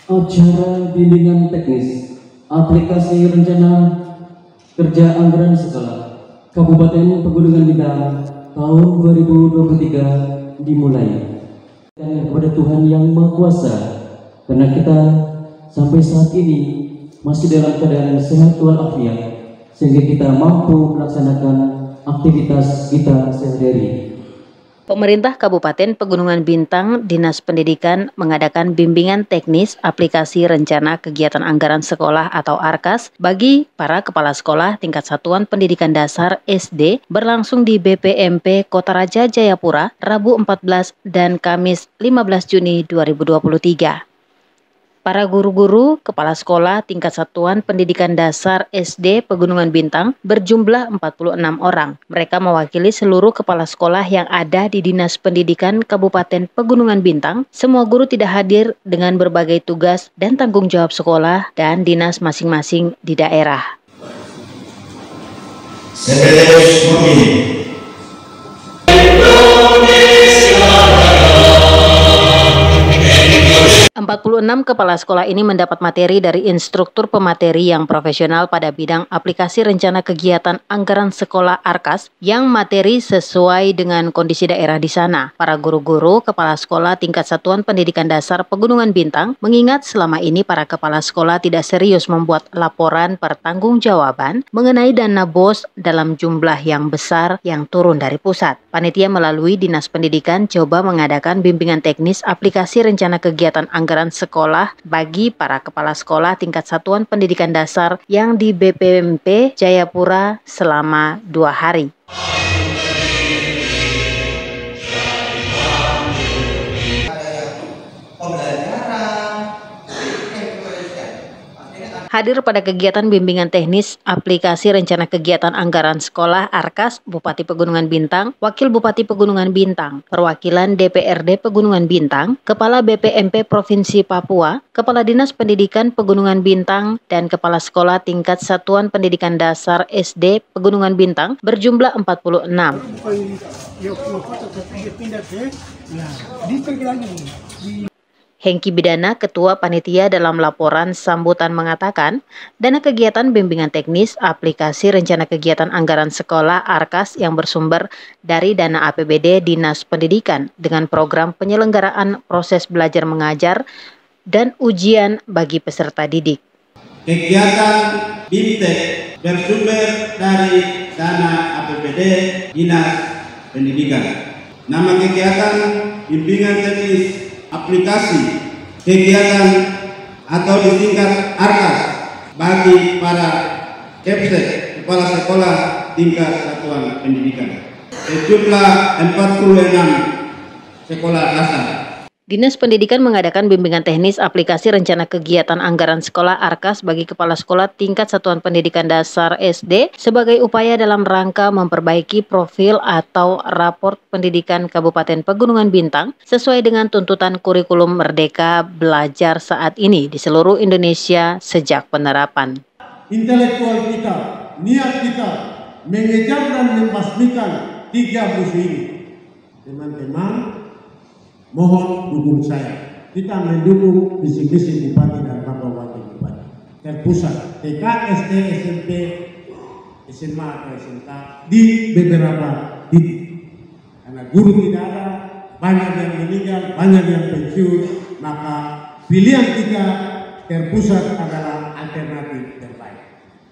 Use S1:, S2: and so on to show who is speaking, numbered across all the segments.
S1: Acara bimbingan teknis aplikasi rencana kerja anggaran sekolah Kabupaten Pegunungan Bintang tahun 2023 dimulai. Dan kepada Tuhan Yang Maha Kuasa, karena kita sampai saat ini masih dalam keadaan sehat walafiat, sehingga kita mampu melaksanakan aktivitas kita sehari-hari.
S2: Pemerintah Kabupaten Pegunungan Bintang, Dinas Pendidikan mengadakan bimbingan teknis aplikasi rencana kegiatan anggaran sekolah atau ARKAS bagi para kepala sekolah tingkat satuan pendidikan dasar SD berlangsung di BPMP Kota Raja Jayapura, Rabu 14 dan Kamis 15 Juni 2023. Para guru-guru, kepala sekolah tingkat satuan pendidikan dasar SD Pegunungan Bintang berjumlah 46 orang. Mereka mewakili seluruh kepala sekolah yang ada di Dinas Pendidikan Kabupaten Pegunungan Bintang. Semua guru tidak hadir dengan berbagai tugas dan tanggung jawab sekolah dan dinas masing-masing di daerah.
S3: Sekretariat Memilih
S2: 46 kepala sekolah ini mendapat materi dari instruktur pemateri yang profesional pada bidang aplikasi rencana kegiatan anggaran sekolah ARKAS yang materi sesuai dengan kondisi daerah di sana. Para guru-guru kepala sekolah tingkat satuan pendidikan dasar Pegunungan Bintang mengingat selama ini para kepala sekolah tidak serius membuat laporan pertanggungjawaban mengenai dana BOS dalam jumlah yang besar yang turun dari pusat. Panitia melalui Dinas Pendidikan coba mengadakan bimbingan teknis aplikasi rencana kegiatan anggaran sekolah bagi para kepala sekolah tingkat satuan pendidikan dasar yang di BPMP Jayapura selama 2 hari. Hadir pada kegiatan bimbingan teknis aplikasi rencana kegiatan anggaran sekolah ARKAS Bupati Pegunungan Bintang, Wakil Bupati Pegunungan Bintang, perwakilan DPRD Pegunungan Bintang, Kepala BPMP Provinsi Papua, Kepala Dinas Pendidikan Pegunungan Bintang, dan Kepala Sekolah Tingkat Satuan Pendidikan Dasar SD Pegunungan Bintang berjumlah 46. Hengki Bidana, Ketua Panitia dalam laporan sambutan mengatakan, dana kegiatan bimbingan teknis aplikasi rencana kegiatan anggaran sekolah ARKAS yang bersumber dari dana APBD Dinas Pendidikan dengan program penyelenggaraan proses belajar mengajar dan ujian bagi peserta didik.
S3: Kegiatan BIMTEK bersumber dari dana APBD Dinas Pendidikan. Nama kegiatan bimbingan teknis aplikasi kegiatan atau disingkat ARKAS bagi para KEPSEK kepala sekolah tingkat satuan pendidikan sejumlah 46 sekolah dasar.
S2: Dinas Pendidikan mengadakan bimbingan teknis aplikasi rencana kegiatan anggaran sekolah ARKAS bagi kepala sekolah tingkat satuan pendidikan dasar SD sebagai upaya dalam rangka memperbaiki profil atau raport pendidikan Kabupaten Pegunungan Bintang sesuai dengan tuntutan kurikulum Merdeka Belajar saat ini di seluruh Indonesia sejak penerapan.
S4: Intelektual kita, niat kita mengejar dan membasmikan 3 musuh ini. Teman-teman, mohon dukung saya. Kita mendukung visi-misi Bupati dan Bapak Wakil Bupati. Terpusat TK, SD, SMP, SMA atau SMK di beberapa titik. Karena guru tidak ada, banyak yang meninggal, banyak yang pensiun, maka pilihan kita terpusat adalah alternatif terbaik.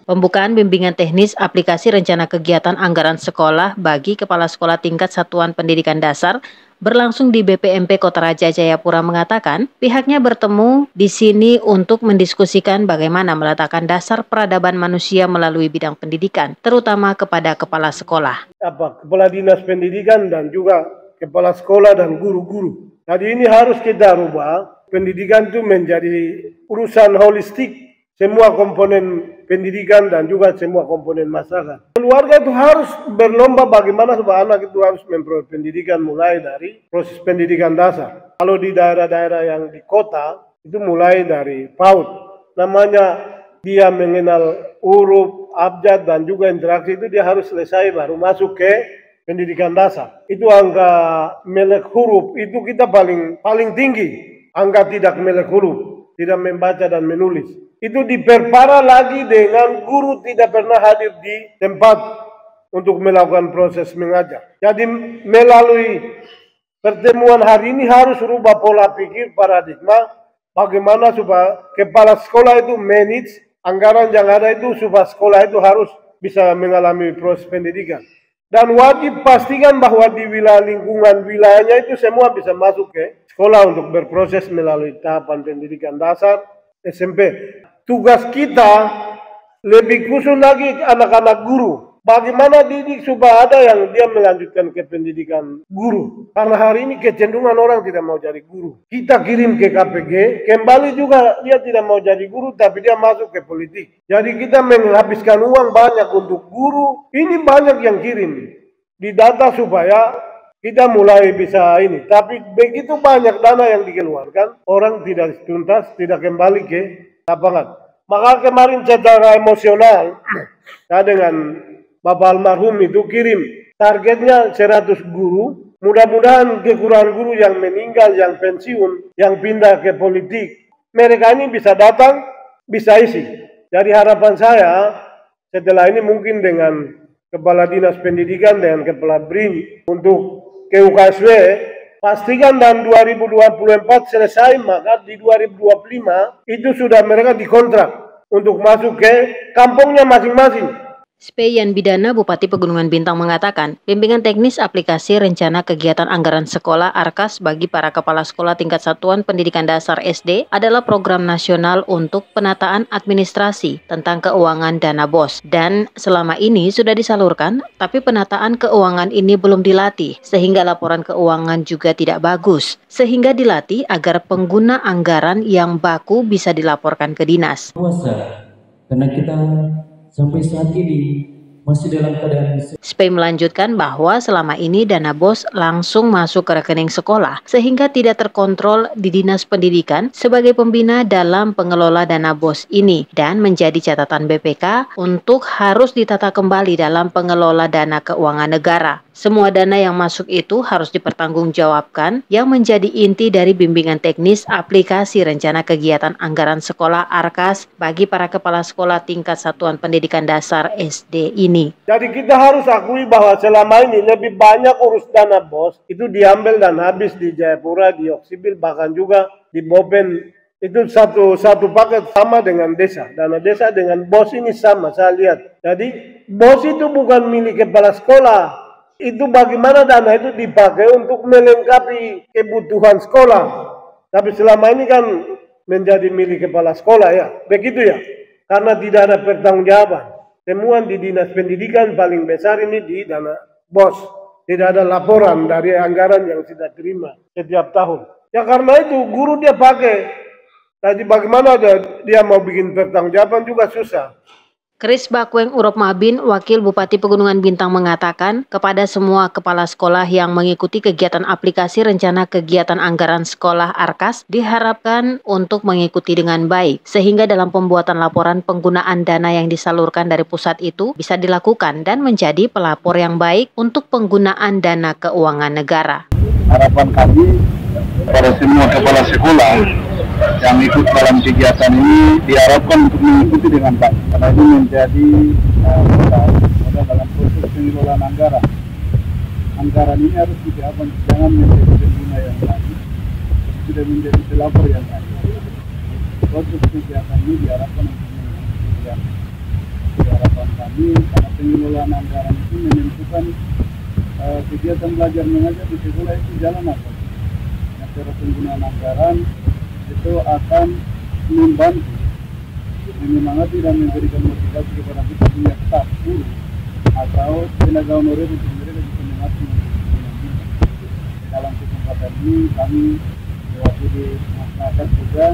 S2: Pembukaan bimbingan teknis aplikasi rencana kegiatan anggaran sekolah bagi kepala sekolah tingkat satuan pendidikan dasar berlangsung di BPMP Kota Raja Jayapura mengatakan pihaknya bertemu di sini untuk mendiskusikan bagaimana meletakkan dasar peradaban manusia melalui bidang pendidikan, terutama kepada kepala sekolah.
S5: Kepala Dinas Pendidikan dan juga kepala sekolah dan guru-guru. Jadi ini harus kita rubah, pendidikan itu menjadi urusan holistik. Semua komponen pendidikan dan juga semua komponen masyarakat. Keluarga itu harus berlomba bagaimana supaya anak itu harus memperoleh pendidikan mulai dari proses pendidikan dasar. Kalau di daerah-daerah yang di kota itu mulai dari PAUD. Namanya dia mengenal huruf, abjad dan juga interaksi itu dia harus selesai baru masuk ke pendidikan dasar. Itu angka melek huruf itu kita paling tinggi. Angka tidak melek huruf. tidak membaca dan menulis. Itu diperparah lagi dengan guru tidak pernah hadir di tempat untuk melakukan proses mengajar. Jadi melalui pertemuan hari ini harus rubah pola pikir paradigma bagaimana supaya kepala sekolah itu manage anggaran yang ada itu supaya sekolah itu harus bisa mengalami proses pendidikan. Dan wajib pastikan bahwa di wilayah lingkungan wilayahnya itu semua bisa masuk ke sekolah untuk berproses melalui tahapan pendidikan dasar SMP. Tugas kita lebih khusus lagi anak-anak guru. Bagaimana didik supaya ada yang dia melanjutkan ke pendidikan guru. Karena hari ini kecenderungan orang tidak mau jadi guru. Kita kirim ke KPG, kembali juga dia tidak mau jadi guru tapi dia masuk ke politik. Jadi kita menghabiskan uang banyak untuk guru. Ini banyak yang kirim di data supaya kita mulai bisa ini. Tapi begitu banyak dana yang dikeluarkan, orang tidak tuntas, tidak kembali ke lapangan. Maka kemarin secara emosional, saya dengan Bapak almarhum itu kirim targetnya 100 guru. Mudah-mudahan kekurangan guru yang meninggal, yang pensiun, yang pindah ke politik, mereka ini bisa datang, bisa isi. Jadi harapan saya setelah ini mungkin dengan Kepala Dinas Pendidikan dengan Kepala BRIN untuk ke UKSW, pastikan dan 2024 selesai, maka di 2025 itu sudah mereka dikontrak untuk masuk ke kampungnya masing-masing.
S2: Speyan Bidana, Bupati Pegunungan Bintang mengatakan, bimbingan teknis aplikasi rencana kegiatan anggaran sekolah ARKAS bagi para kepala sekolah tingkat satuan pendidikan dasar SD adalah program nasional untuk penataan administrasi tentang keuangan dana BOS. Dan selama ini sudah disalurkan, tapi penataan keuangan ini belum dilatih, sehingga laporan keuangan juga tidak bagus. Sehingga dilatih agar pengguna anggaran yang baku bisa dilaporkan ke dinas.
S1: Karena kita sampai saat ini masih dalam keadaan.
S2: SPEI melanjutkan bahwa selama ini dana BOS langsung masuk ke rekening sekolah sehingga tidak terkontrol di Dinas Pendidikan sebagai pembina dalam pengelola dana BOS ini dan menjadi catatan BPK untuk harus ditata kembali dalam pengelola dana keuangan negara. Semua dana yang masuk itu harus dipertanggungjawabkan yang menjadi inti dari bimbingan teknis aplikasi rencana kegiatan anggaran sekolah ARKAS bagi para kepala sekolah tingkat satuan pendidikan dasar SD ini.
S5: Jadi kita harus akui bahwa selama ini lebih banyak urus dana BOS itu diambil dan habis di Jayapura, di Oksibil, bahkan juga di Bopen. Itu satu paket sama dengan desa. Dana desa dengan BOS ini sama, saya lihat. Jadi BOS itu bukan milik kepala sekolah. Itu bagaimana dana itu dipakai untuk melengkapi kebutuhan sekolah. Tapi selama ini kan menjadi milik kepala sekolah ya. Begitu ya. Karena tidak ada pertanggungjawaban. Temuan di Dinas Pendidikan paling besar ini di dana BOS. Tidak ada laporan dari anggaran yang sudah terima setiap tahun. Ya karena itu guru dia pakai. Jadi bagaimana dia mau bikin pertanggungjawaban juga susah.
S2: Kris Bakweng Urop Mabin, Wakil Bupati Pegunungan Bintang mengatakan kepada semua kepala sekolah yang mengikuti kegiatan aplikasi rencana kegiatan anggaran sekolah ARKAS diharapkan untuk mengikuti dengan baik sehingga dalam pembuatan laporan penggunaan dana yang disalurkan dari pusat itu bisa dilakukan dan menjadi pelapor yang baik untuk penggunaan dana keuangan negara.
S6: Harapan kami pada semua kepala sekolah yang ikut dalam kegiatan ini diharapkan untuk mengikuti dengan baik karena ini menjadi modal dalam proses pengelolaan anggaran. Anggaran ini harus disiapkan, jangan menjadi pengguna yang lain, sudah menjadi pelapor yang lain. Proses kegiatan ini diharapkan untuk mengikuti yang harapan kami karena pengelolaan anggaran itu menentukan kegiatan belajar mengajar di sekolah itu jalan apa. Cara penggunaan anggaran itu akan membantu, menyemangati dan memberikan motivasi kepada kita punya staf guru atau tenaga honorer untuk mereka bisa mengabdi dalam kesempatan ini. Kami mewakili masyarakat juga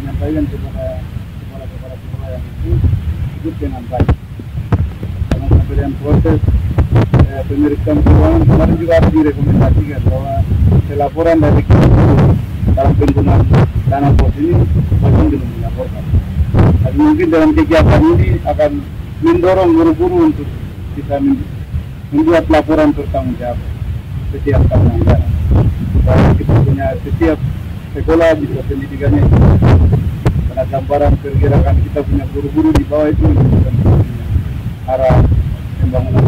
S6: menyampaikan kepada kepala sekolah yang itu hidup dengan baik dalam pemberian proses pemeriksaan keuangan. Kemarin juga harus direkomendasikan bahwa laporan dari guru dalam penggunaan dana BOS ini masih belum dilaporkan. Tapi mungkin dalam kegiatan ini akan mendorong guru-guru untuk bisa membuat laporan bertanggung jawab setiap tahun anggaran. Supaya kita punya setiap sekolah bisa pendidikannya gambaran pergerakan kita punya guru-guru di bawah itu arah pembangunan.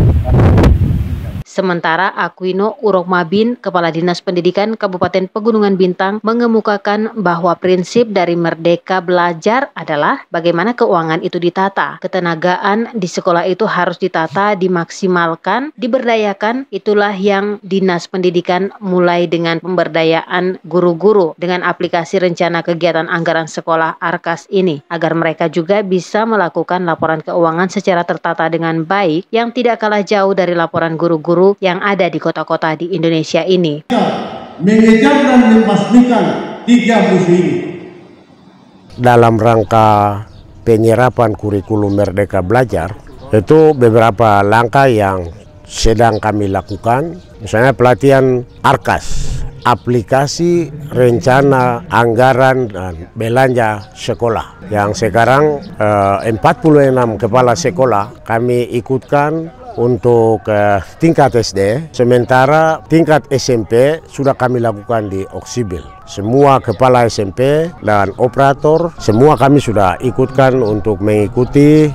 S2: Sementara Aquino Urokmabin, Kepala Dinas Pendidikan Kabupaten Pegunungan Bintang, mengemukakan bahwa prinsip dari Merdeka Belajar adalah bagaimana keuangan itu ditata. Ketenagaan di sekolah itu harus ditata, dimaksimalkan, diberdayakan. Itulah yang Dinas Pendidikan mulai dengan pemberdayaan guru-guru dengan aplikasi rencana kegiatan anggaran sekolah ARKAS ini, agar mereka juga bisa melakukan laporan keuangan secara tertata dengan baik yang tidak kalah jauh dari laporan guru-guru yang ada di kota-kota di Indonesia ini.
S4: Mengejar dan membasmikan 3 musuh ini.
S7: Dalam rangka penyerapan kurikulum Merdeka Belajar, itu beberapa langkah yang sedang kami lakukan. Misalnya pelatihan ARKAS, aplikasi rencana anggaran dan belanja sekolah, yang sekarang 46 kepala sekolah kami ikutkan untuk tingkat SD, sementara tingkat SMP sudah kami lakukan di Oksibil. Semua kepala SMP dan operator, semua kami sudah ikutkan untuk mengikuti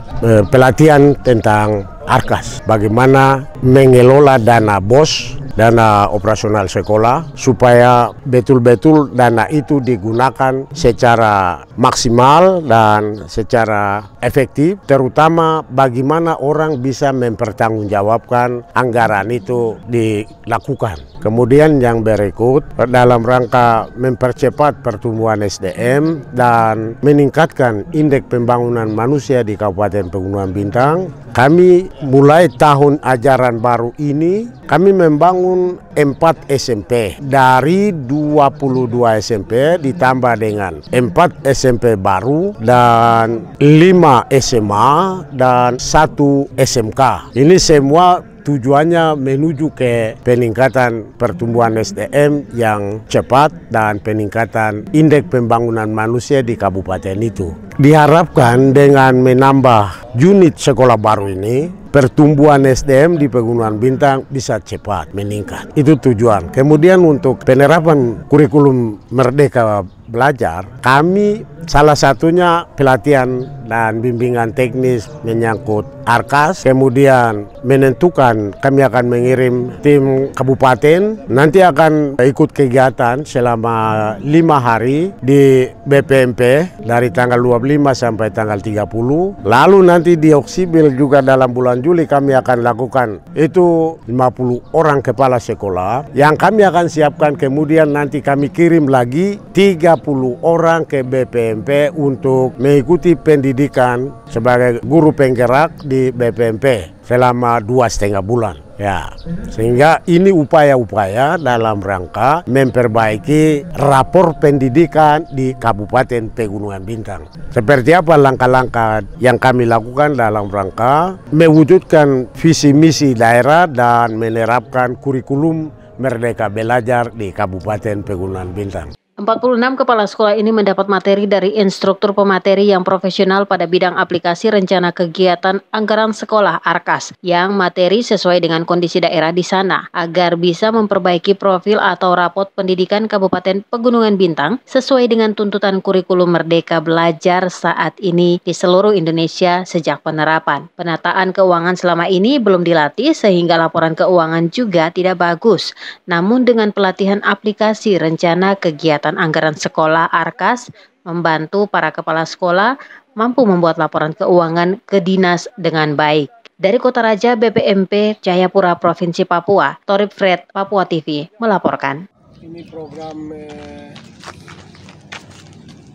S7: pelatihan tentang ARKAS, bagaimana mengelola dana BOS, dana operasional sekolah, supaya betul-betul dana itu digunakan secara maksimal dan secara efektif, terutama bagaimana orang bisa mempertanggungjawabkan anggaran itu dilakukan. Kemudian yang berikut, dalam rangka mempercepat pertumbuhan SDM dan meningkatkan indeks pembangunan manusia di Kabupaten Pegunungan Bintang, kami mulai tahun ajaran baru ini, kami membangun 4 SMP. Dari 22 SMP ditambah dengan 4 SMP baru dan 5 SMA dan 1 SMK. Ini semua tujuannya menuju ke peningkatan pertumbuhan SDM yang cepat dan peningkatan indeks pembangunan manusia di kabupaten itu. Diharapkan dengan menambah unit sekolah baru ini, pertumbuhan SDM di Pegunungan Bintang bisa cepat meningkat. Itu tujuan. Kemudian untuk penerapan kurikulum Merdeka Belajar, kami salah satunya pelatihan dan bimbingan teknis menyangkut ARKAS. Kemudian menentukan kami akan mengirim tim kabupaten, nanti akan ikut kegiatan selama 5 hari di BPMP dari tanggal 25 sampai tanggal 30. Lalu nanti di Oksibil juga dalam bulan Juli kami akan lakukan itu 50 orang kepala sekolah yang kami akan siapkan, kemudian nanti kami kirim lagi 30 orang ke BPMP untuk mengikuti pendidikan sebagai guru penggerak di BPMP selama 2,5 bulan. Ya, sehingga ini upaya-upaya dalam rangka memperbaiki rapor pendidikan di Kabupaten Pegunungan Bintang. Seperti apa langkah-langkah yang kami lakukan dalam rangka mewujudkan visi misi daerah dan menerapkan kurikulum Merdeka Belajar di Kabupaten Pegunungan Bintang.
S2: 46 kepala sekolah ini mendapat materi dari instruktur pemateri yang profesional pada bidang aplikasi rencana kegiatan anggaran sekolah ARKAS, yang materi sesuai dengan kondisi daerah di sana, agar bisa memperbaiki profil atau rapot pendidikan Kabupaten Pegunungan Bintang sesuai dengan tuntutan kurikulum Merdeka Belajar saat ini di seluruh Indonesia sejak penerapan. Penataan keuangan selama ini belum dilatih sehingga laporan keuangan juga tidak bagus. Namun dengan pelatihan aplikasi rencana kegiatan anggaran sekolah ARKAS, membantu para kepala sekolah mampu membuat laporan keuangan ke dinas dengan baik. Dari Kota Raja BPMP Jayapura Provinsi Papua, Torip Fred, Papua TV melaporkan.
S5: Ini program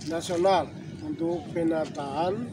S5: nasional untuk penataan